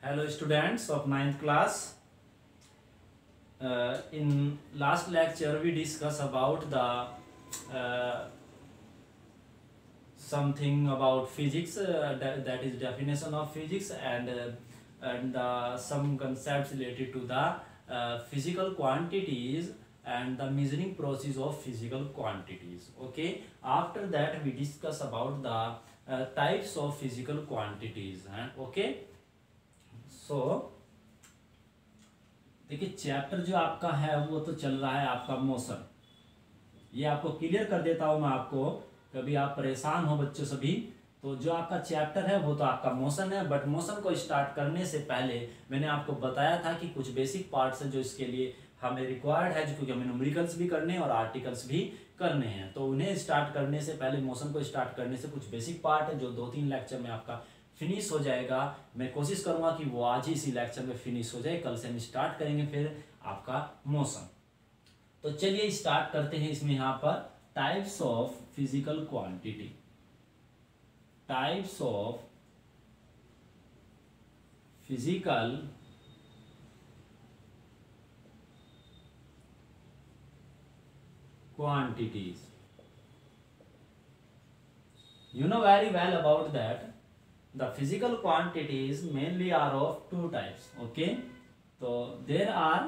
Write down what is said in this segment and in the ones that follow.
Hello students of ninth class. In last lecture we discussed about the something about physics, that is definition of physics, and some concepts related to the physical quantities and the measuring process of physical quantities. Okay, after that we discuss about the types of physical quantities. Okay, सो देखिए chapter जो आपका है वो तो चल रहा है आपका मोशन। ये आपको क्लियर कर देता हूं मैं आपको, कभी आप परेशान हो बच्चों सभी, तो जो आपका चैप्टर है वो तो आपका मोशन है। बट मोशन को स्टार्ट करने से पहले मैंने आपको बताया था कि कुछ बेसिक पार्ट्स है जो इसके लिए हमें रिक्वायर्ड है, क्योंकि हमें न्यूमेरिकल्स भी करने हैं और आर्टिकल्स भी करने हैं। तो उन्हें स्टार्ट करने से पहले, मोशन को स्टार्ट करने से कुछ बेसिक पार्ट है जो 2-3 लेक्चर में आपका फिनिश हो जाएगा। मैं कोशिश करूंगा कि वो आज ही इसी लेक्चर में फिनिश हो जाए, कल से हम स्टार्ट करेंगे फिर आपका मोशन। तो चलिए स्टार्ट करते हैं। इसमें यहां पर types of physical quantity, types of physical quantities. You know very well about that. The physical quantities mainly are of two types. Okay, so there are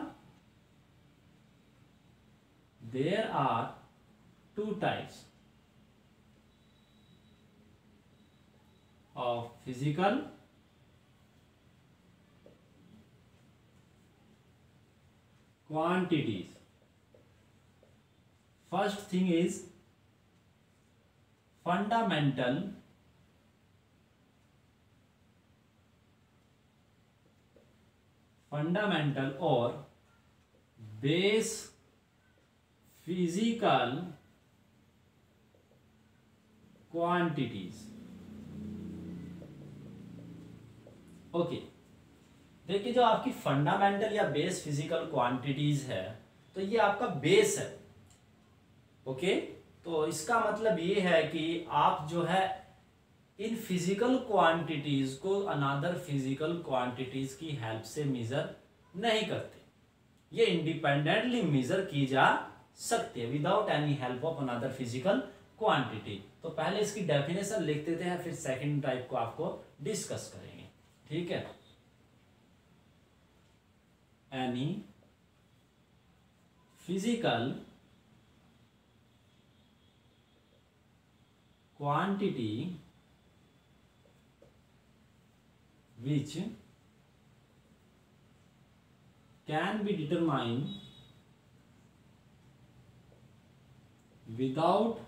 two types of physical quantities. First thing is fundamental or base physical quantities. Okay, देखिए जो आपकी fundamental या base physical quantities है, तो ये आपका base है। Okay, तो इसका मतलब ये है कि आप जो है इन फिजिकल क्वांटिटीज को अनदर फिजिकल क्वांटिटीज की हेल्प से मेजर नहीं करते, ये इंडिपेंडेंटली मेजर की जा सकते हैं without any help of another physical quantity. तो पहले इसकी डेफिनेशन लिख देते हैं, फिर सेकंड टाइप को आपको डिस्कस करेंगे। ठीक है, any physical quantity which can be determined without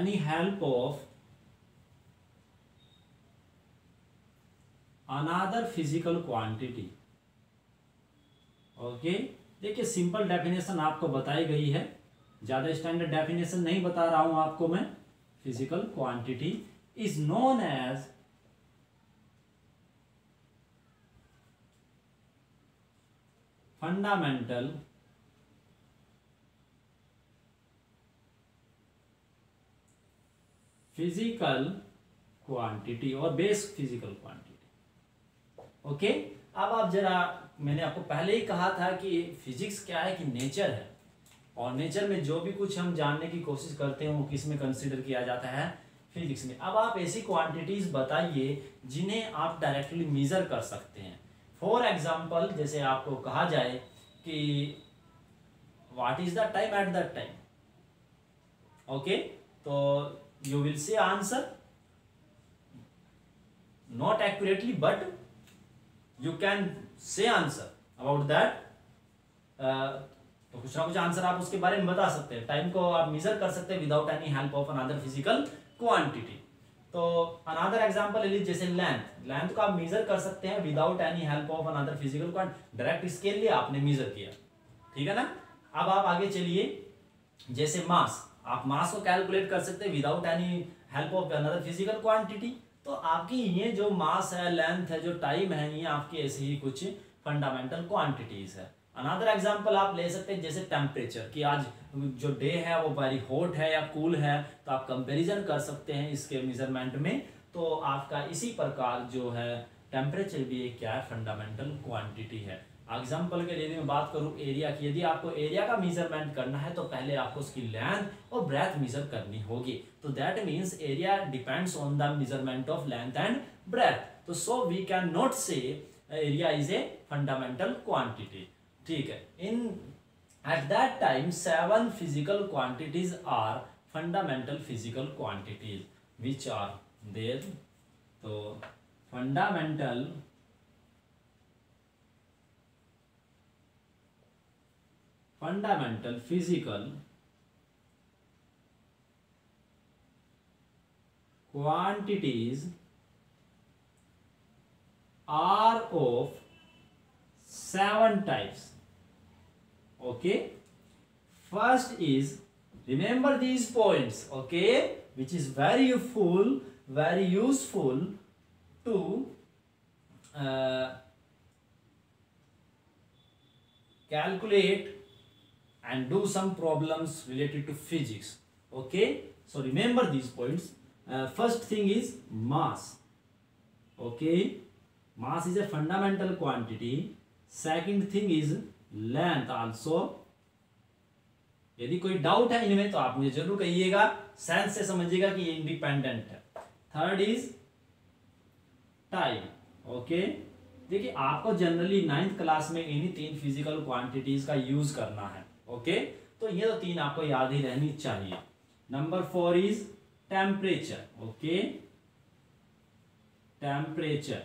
any help of another physical quantity. Okay, देखिए सिंपल डेफिनेशन आपको बताई गई है, ज्यादा स्टैंडर्ड डेफिनेशन नहीं बता रहा हूं आपको मैं। Physical quantity is known as fundamental physical quantity और बेस फिजिकल क्वांटिटी। ओके, अब आप जरा, मैंने आपको पहले ही कहा था कि फिजिक्स क्या है कि नेचर है, और नेचर में जो भी कुछ हम जानने की कोशिश करते हैं वो किस में कंसीडर किया जाता है, फिजिक्स में। अब आप ऐसी क्वांटिटीज बताइए जिन्हें आप डायरेक्टली मेजर कर सकते हैं। फॉर एग्जांपल, जैसे आपको कहा जाए कि what is the time at that time. Okay, तो you will say answer not accurately but you can say answer about that. तो कुछ ना कुछ आंसर आप उसके बारे में बता सकते हैं। टाइम को आप मेजर कर सकते हैं without any help of another physical quantity. तो अनदर एग्जांपल ले लीजिए, जैसे लेंथ को आप मेजर कर सकते हैं without any help of another physical quantity. Direct scale लिया, आपने मेजर किया, ठीक है ना। अब आप आगे चलिए, जैसे मास, आप मास को कैलकुलेट कर सकते हैं without any help of another physical quantity. तो आपकी ये जो मास है, लेंथ है, जो टाइम है, ये आपकी ऐसी ही कुछ फंडामेंटल क्वांटिटीज है। अनदर एग्जांपल आप ले सकते हैं जैसे टेम्परेचर, कि आज जो डे है वो वेरी हॉट है या कूल है, तो आप कंपैरिजन कर सकते हैं इसके मेजरमेंट में। तो तो आपका इसी प्रकार जो है टेम्परेचर भी एक क्या है, फंडामेंटल क्वांटिटी है। एग्जाम्पल के लिए मैं बात करूं एरिया की, यदि आपको एरिया का मेजरमेंट करना है तो पहले आपको उसकी लेंथ और ब्रेथ मेजर करनी होगी। तो that means area depends on the measurement of length and breadth. तो so we can not say area is a fundamental quantity. ठीक है, in at that time 7 physical quantities are fundamental physical quantities which are there. तो fundamental physical quantities are of 7 types. Okay, first is, remember these points, okay, which is very useful to calculate and do some problems related to physics. Okay, so remember these points. First thing is mass. Okay, mass is a fundamental quantity. Second thing is length also. यदि कोई doubt है इनमें तो आप मुझे जरूर कहिएगा, sense से समझिएगा कि ये इंडिपेंडेंट है। Third is time. ओके, देखिए आपको जनरली 9th क्लास में इन्हीं 3 फिजिकल क्वांटिटीज का यूज करना है। ओके, तो ये तो 3 आपको याद ही रहनी चाहिए। Number 4 is temperature. Okay, temperature.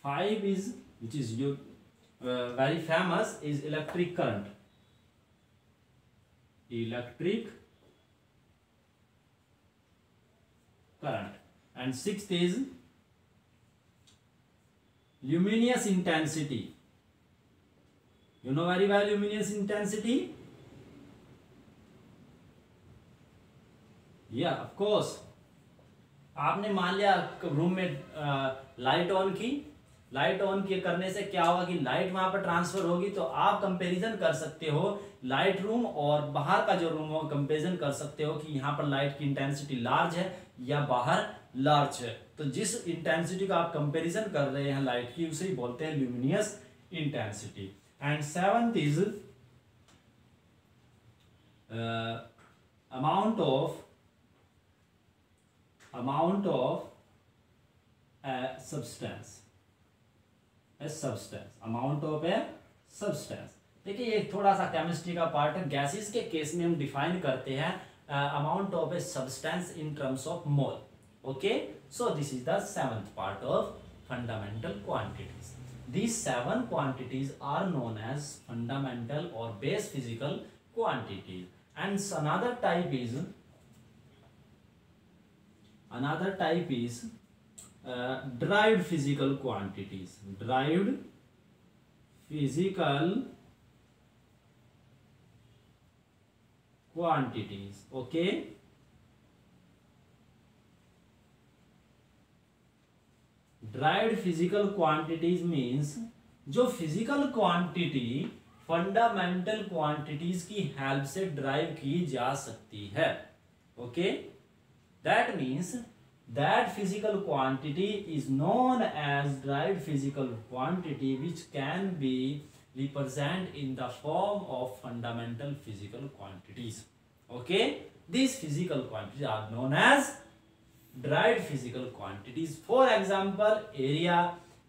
5 is which is very famous is electric current. Electric current. And 6th is luminous intensity. You know very well luminous intensity? Yeah, of course. आपने मान लिया रूम में लाइट ऑन की, light on के करने से क्या होगा कि लाइट वहां पर ट्रांसफर होगी। तो आप कंपैरिजन कर सकते हो लाइट रूम और बाहर का जो रूम हो, कंपैरिजन कर सकते हो कि यहाँ पर लाइट की इंटेंसिटी लार्ज है या बाहर लार्ज है। तो जिस इंटेंसिटी का आप कंपैरिजन कर रहे हैं लाइट की, उसे ही बोलते हैं luminous intensity. And 7th is amount of a substance, amount of a substance। देखिए ये थोड़ा सा केमिस्ट्री का पार्ट है। गैसेस के केस में हम डिफाइन करते हैं amount of a substance in terms of mole. Okay, so this is the 7th part of fundamental quantities. These 7 quantities are known as fundamental or base physical quantities. And another type is derived physical quantities. Derived physical quantities. Okay, derived physical quantities means जो physical quantity fundamental quantities की help से drive की जा सकती है। Okay, that means that physical quantity is known as derived physical quantity, which can be represented in the form of fundamental physical quantities. Okay, these physical quantities are known as derived physical quantities. For example, area.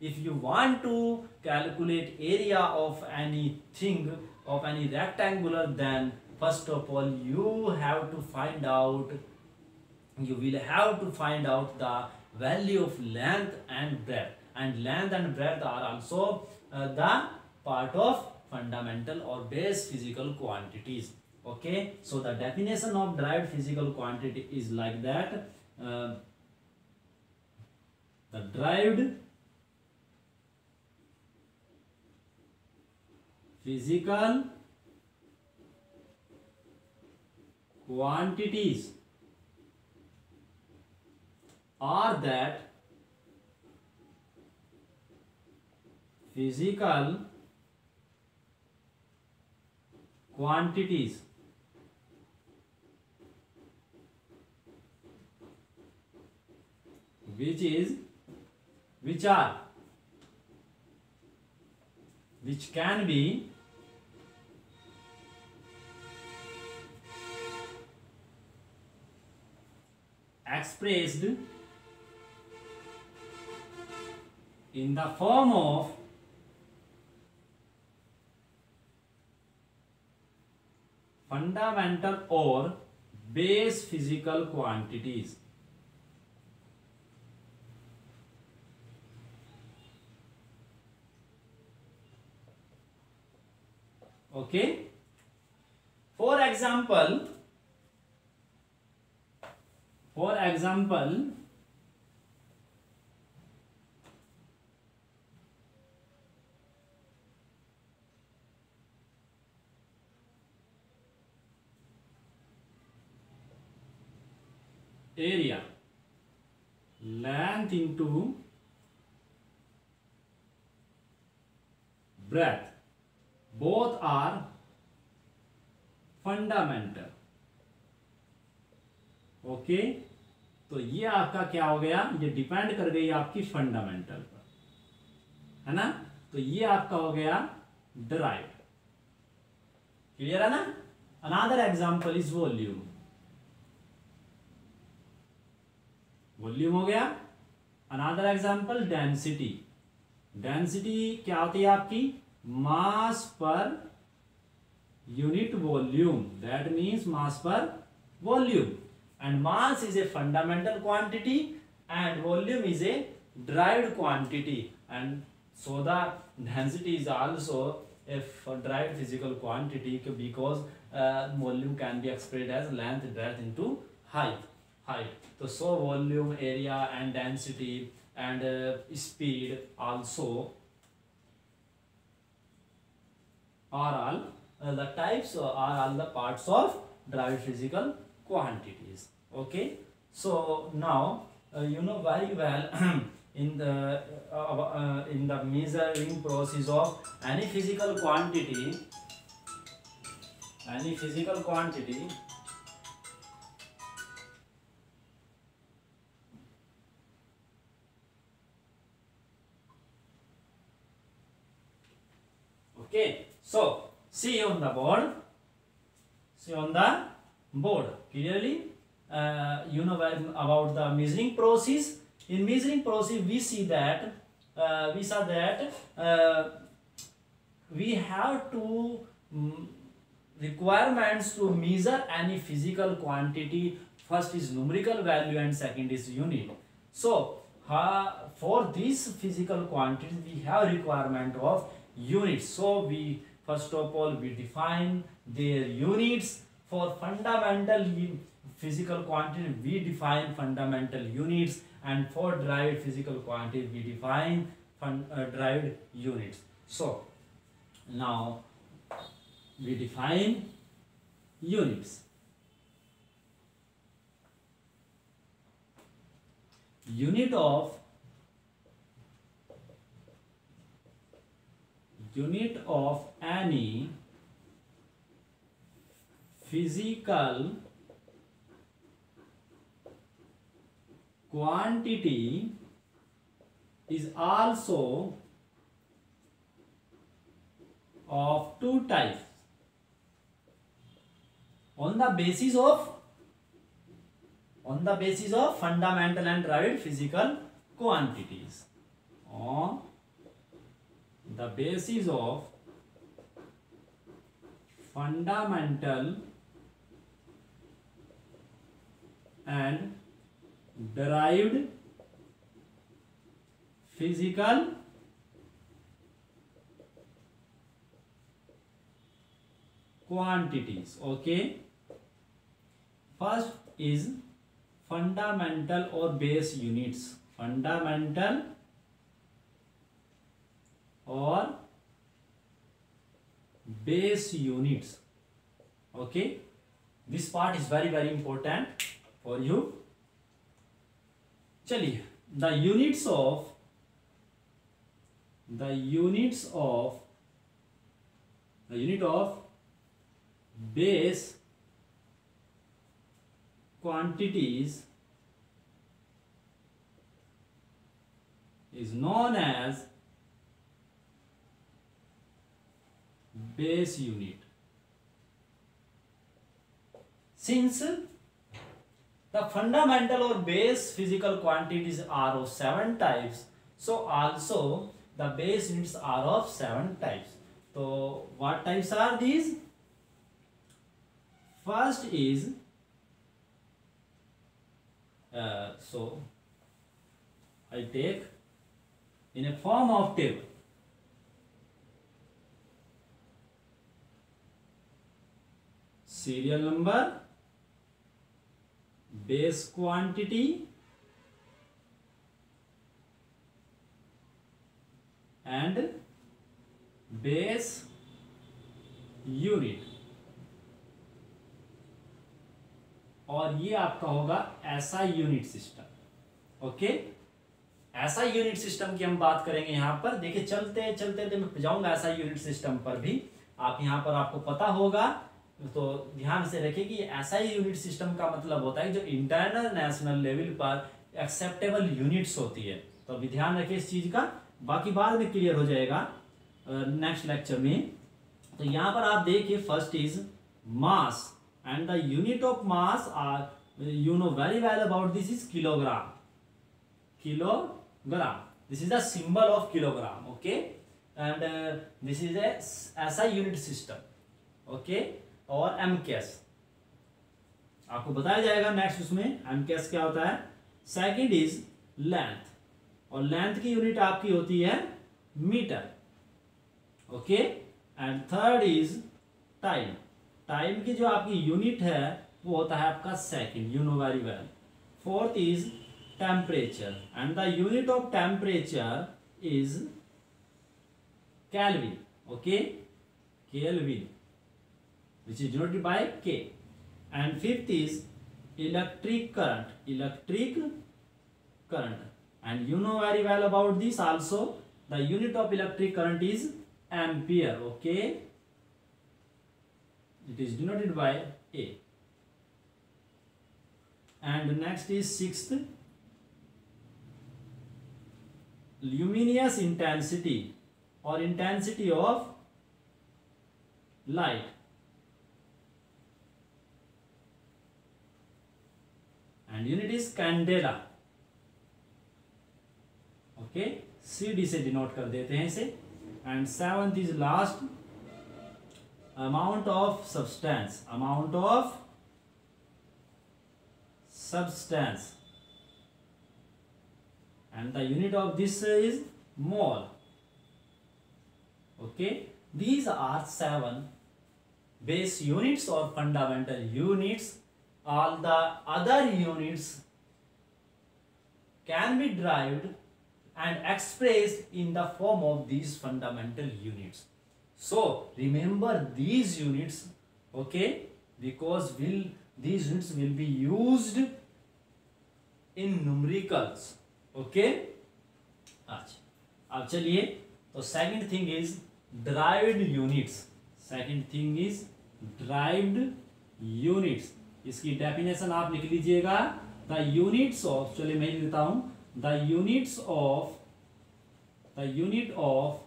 If you want to calculate area of anything, of any rectangular, then first of all you will have to find out the value of length and breadth, and length and breadth are also the part of fundamental or base physical quantities. Okay, so the definition of derived physical quantity is like that. The derived physical quantities are that physical quantities which can be expressed in the form of fundamental or base physical quantities. Okay, for example, area, length into breadth, both are fundamental. Okay, तो ये आपका क्या हो गया, ये depend कर गई आपकी फंडामेंटल पर, है ना. तो ये आपका हो गया डिराइव्ड. क्लियर है ना. Another example is volume. Volume हो गया. Another example density. डेंसिटी क्या होती है आपकी, मास पर unit volume. That means mass per volume, and mass is a fundamental quantity and volume is a derived quantity, and so the density is also a derived physical quantity because volume can be expressed as length, breadth into height. So volume, area and density and speed also are all the types, are all the parts of derived physical quantities. Okay, so now you know very well in the measuring process of any physical quantity, okay, so see on the board clearly. You know about the measuring process. In measuring process we see that we have two requirements to measure any physical quantity. First is numerical value and second is unit. So for this physical quantity we have requirement of units. So we first of all we define their units. For fundamental physical quantity we define fundamental units, and for derived physical quantity we define derived units. So now we define units. Unit of any physical quantity is also of two types on the basis of fundamental and derived physical quantities. On the basis of fundamental and derived physical quantities. Okay, first is fundamental or base units. Fundamental or base units. Okay, this part is very very important for you. चलिए, the unit of base quantities is known as base unit. Since the fundamental or base physical quantities are of 7 types, so also the base units are of 7 types. So what types are these? First is so I take in a form of table. Serial number, base quantity, and base unit. और ये आपका होगा SI unit system. Okay, SI unit system की हम बात करेंगे यहाँ पर. देखिए चलते चलते मैं जाऊंगा एसआई यूनिट सिस्टम पर भी. आप यहाँ पर आपको पता होगा, तो ध्यान से रखिए कि एसआई यूनिट सिस्टम का मतलब होता है जो इंटरनल नेशनल लेवल पर एक्सेप्टेबल यूनिट्स होती है. तो अभी ध्यान रखिए इस चीज का, बाकी बाद में क्लियर हो जाएगा नेक्स्ट लेक्चर में. तो यहाँ पर आप देखिए, first is mass, and the unit of mass are, you know very well about this, is kilogram. Kilogram, this is the symbol of kilogram. Okay, and this is a SI unit system. Okay, और MKS आपको बताया जाएगा next. उसमें MKS क्या होता है. Second is length, और length की यूनिट आपकी होती है metre. Okay, and third is time. Time की जो आपकी यूनिट है वो होता है आपका second, you know very well. Fourth is temperature, and the unit of temperature is kelvin. Okay, kelvin, which is denoted by K. And fifth is electric current. Electric current, and you know very well about this also. The unit of electric current is ampere. Okay, it is denoted by A. And next is sixth, luminous intensity or intensity of light. And unit is candela. Okay, CD से denote कर देते हैं इसे. And seventh is last, amount of substance. Amount of substance, and the unit of this is mole. Okay, these are 7 base units or fundamental units. All the other units can be derived and expressed in the form of these fundamental units. So remember these units, okay, because these units will be used in numericals. Okay, अच्छा, अब चलिए, तो second thing is derived units. Second thing is derived units. इसकी definition आप लिख लीजिएगा. The units of, चलिए मैं लिखता हूं, the unit of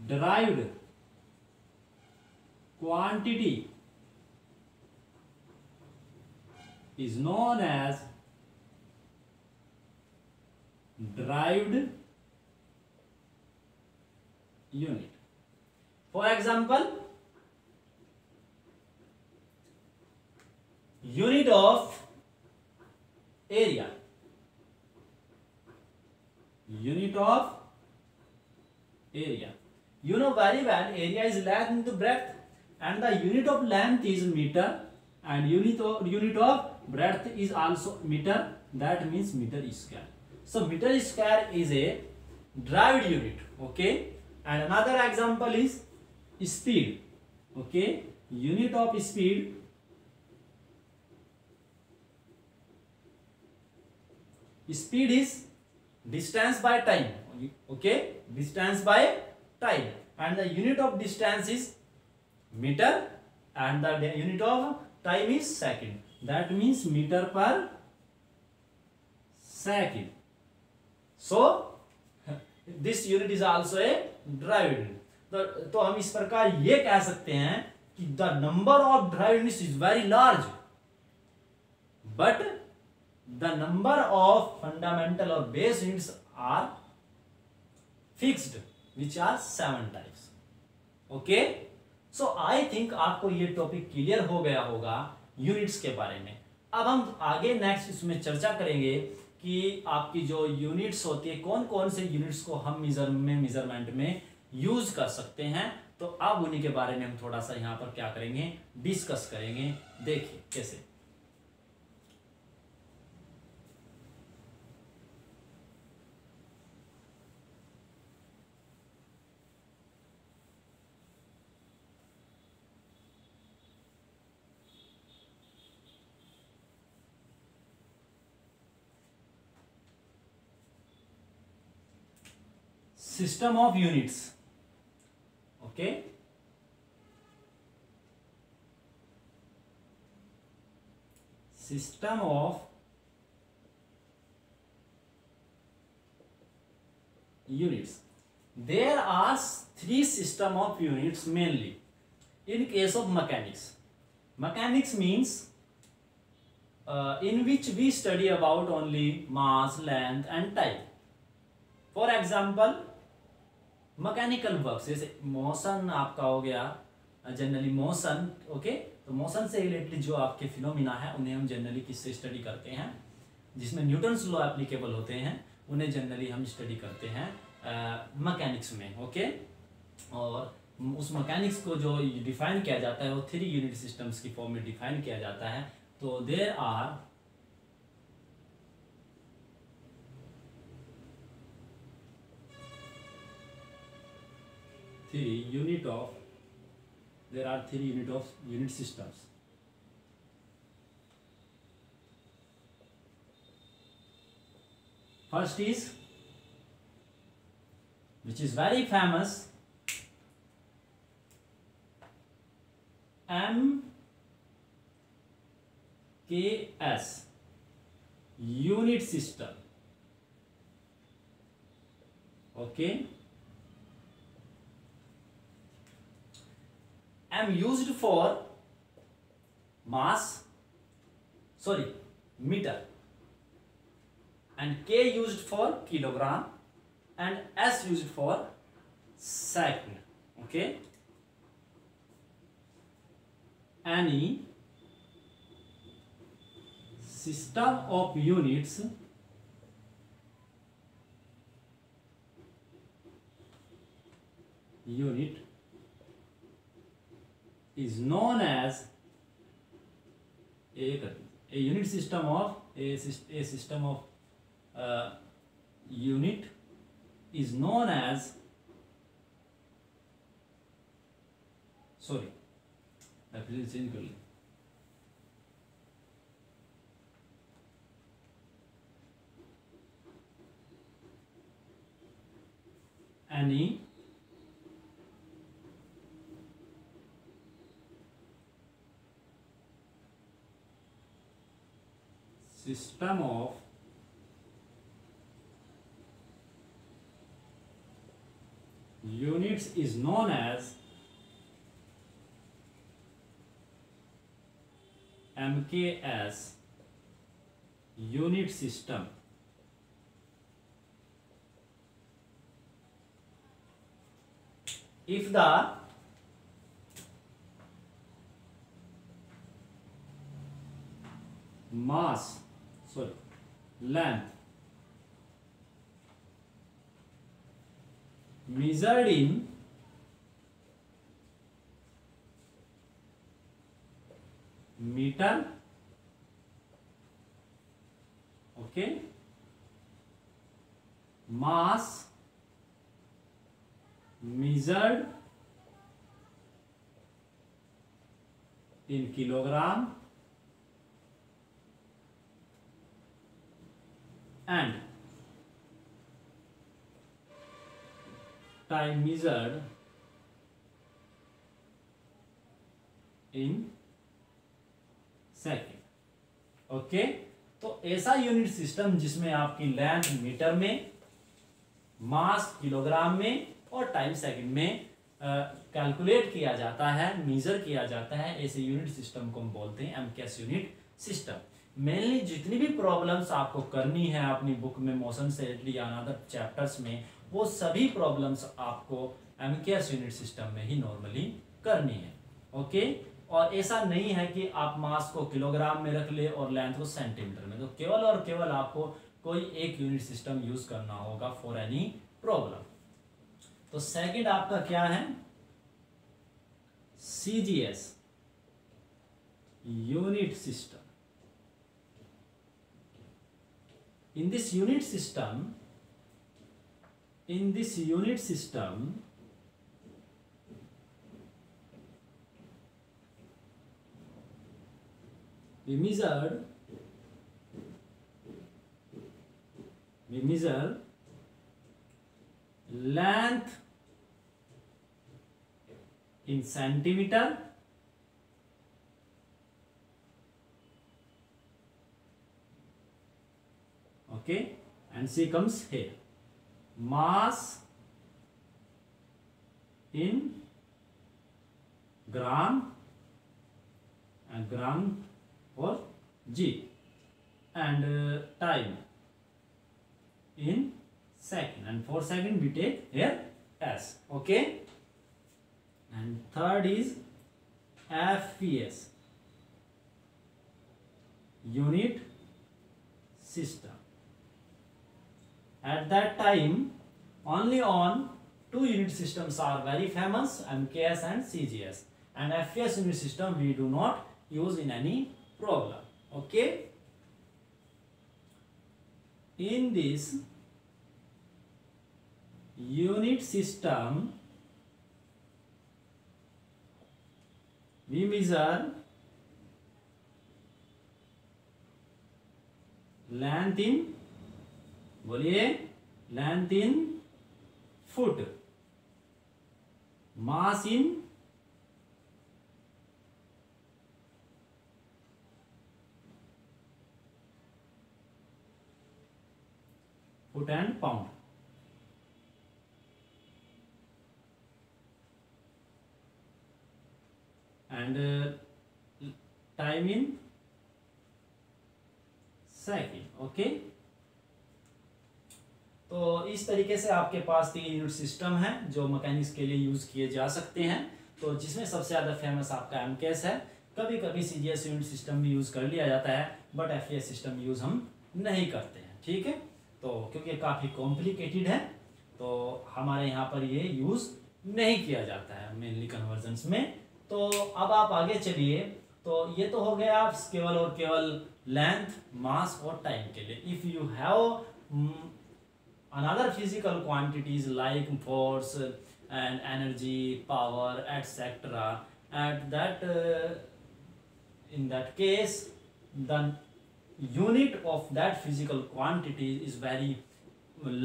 derived quantity is known as derived unit. For example, unit of area. Unit of area, you know very well, area is length into breadth, and the unit of length is meter, and unit of breadth is also meter. That means meter square. So meter square is a derived unit. Okay, and another example is speed. Okay, unit of speed, speed is distance by time. Okay, distance by time, and the unit of distance is meter, and the unit of time is second. That means meter per second. So this unit is also a derived unit. तो हम इस प्रकार ये कह सकते हैं कि the number of derived units is very large, but the number of fundamental और base units are fixed, which are 7 types. Okay, so I think आपको ये टॉपिक क्लियर हो गया होगा यूनिट्स के बारे में। अब हम आगे नेक्स्ट इसमें चर्चा करेंगे कि आपकी जो यूनिट्स होती है, कौन कौन से यूनिट्स को हम मेजरमेंट में यूज कर सकते हैं। तो अब उन्हीं के बारे में हम थोड़ा सा यहाँ पर क्या करेंगे, डिस्कस करेंगे। देखिए कैसे। System of units. Okay, system of units. There are 3 system of units mainly in case of mechanics. Mechanics means in which we study about only mass, length and type. For example, mechanical work, जैसे motion आपका हो गया, generally motion. Okay, तो motion से related जो आपके phenomena है उन्हें हम जनरली किससे स्टडी करते हैं, जिसमें न्यूटन्स लॉ एप्लीकेबल होते हैं, उन्हें जनरली हम स्टडी करते हैं मैकेनिक्स में। ओके, और उस मैकेनिक्स को जो डिफाइन किया जाता है वो 3 यूनिट सिस्टम्स की फॉर्म में डिफाइन किया जाता है। तो there are three unit of unit systems. First is, which is very famous, MKS unit system. Okay, M used for meter, and K used for kilogram, and S used for second. Okay, any system of units is known as a unit system of unit is known as, sorry, change कर ले, any system of units is known as MKS unit system. If the length measured in meter, okay, mass measured in kilogram, and time measured in second. Okay, तो ऐसा unit system जिसमें आपकी length metre में मास kilogram में और time second में calculate किया जाता है, मेजर किया जाता है। ऐसे यूनिट सिस्टम को हम बोलते हैं एमकेएस यूनिट सिस्टम। मेनली जितनी भी प्रॉब्लम्स आपको करनी है अपनी बुक में, मोशन से रिलेटेड या अदर चैप्टर्स में, वो सभी प्रॉब्लम्स आपको एमकेएस यूनिट सिस्टम में ही नॉर्मली करनी है। ओके, और ऐसा नहीं है कि आप मास को किलोग्राम में रख ले और लेंथ को सेंटीमीटर में, तो केवल और केवल आपको कोई एक यूनिट सिस्टम यूज करना होगा फॉर एनी प्रॉब्लम। तो सेकंड आपका क्या है, CGS unit system. in this unit system we measure length in centimeter, okay, and C comes here, mass in gram and gram for G, and time in second, and for second we take here S, okay. And third is FPS unit system. At that time only on two unit systems are very famous, MKS and CGS, and FPS unit system we do not use in any problem, okay. In this unit system we measure length in, बोलिए, length in foot, mass in foot and pound, and time in second, okay. तो इस तरीके से आपके पास 3 unit system है जो mechanics के लिए यूज किए जा सकते हैं। तो जिसमें सबसे ज्यादा फेमस आपका एमकेएस है, कभी कभी सीजीएस यूनिट सिस्टम भी यूज कर लिया जाता है, बट एफईएस सिस्टम यूज हम नहीं करते हैं, ठीक है। तो क्योंकि काफी कॉम्प्लिकेटेड है तो हमारे यहाँ पर ये यूज नहीं किया जाता है मेनली कन्वर्जन्स में। तो अब आप आगे चलिए। तो ये तो हो गया आप केवल और केवल लेंथ, मास और टाइम के लिए। If you have another physical quantities like force and energy, power etcetera, at that in that case the unit of that physical quantity is very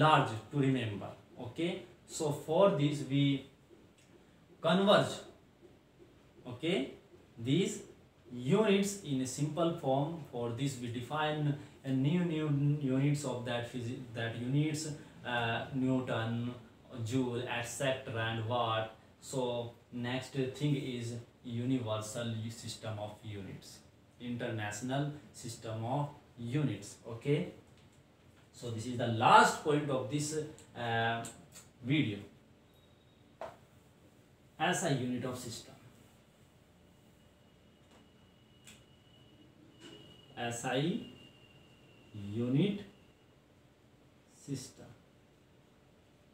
large to remember, okay. So for this we converge, okay, these units in a simple form. For this we define a new units of that units, Newton, Joule, etc. and watt. So next thing is universal system of units, international system of units, okay. So this is the last point of this video. As a unit of system, SI unit system,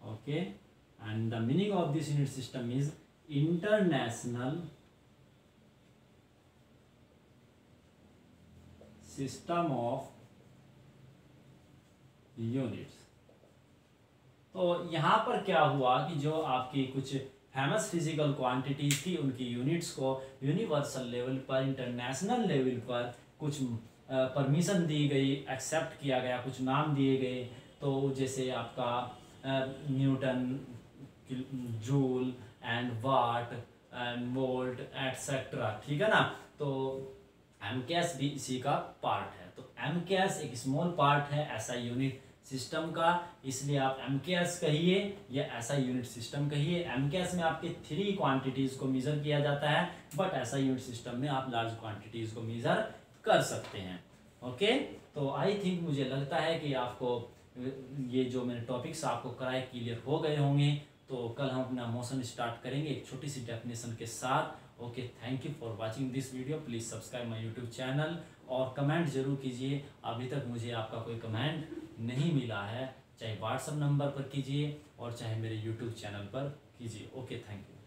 okay. And the meaning of this unit system is international system of units. तो यहाँ पर क्या हुआ कि जो आपकी कुछ famous physical quantities थी उनकी यूनिट्स को यूनिवर्सल लेवल पर, इंटरनेशनल लेवल पर कुछ परमिशन दी गई, एक्सेप्ट किया गया, कुछ नाम दिए गए। तो जैसे आपका Newton, joule and what and volt etcetera, ठीक है ना। तो एमकेएस भी इसी का पार्ट है। तो एमकेएस एक स्मॉल पार्ट है एसआई यूनिट सिस्टम का, इसलिए आप एमकेएस कहिए या एसआई यूनिट सिस्टम कहिए। एमकेएस में आपके 3 क्वांटिटीज़ को मेज़र किया जाता है, बट एसआई यूनिट सिस्टम में आप लार्ज क्वांटिटीज़ को मेज़र कर सकते हैं। ओके, तो आई थिंक मुझे लगता है कि आपको ये जो मैंने टॉपिक्स आपको कराए क्लियर हो गए होंगे। तो कल हम अपना मोशन स्टार्ट करेंगे एक छोटी सी डेफिनेशन के साथ। Okay, thank you for watching this video. Please subscribe my YouTube channel और कमेंट जरूर कीजिए। अभी तक मुझे आपका कोई कमेंट नहीं मिला है, चाहे व्हाट्सएप नंबर पर कीजिए और चाहे मेरे यूट्यूब चैनल पर कीजिए। Okay, thank you.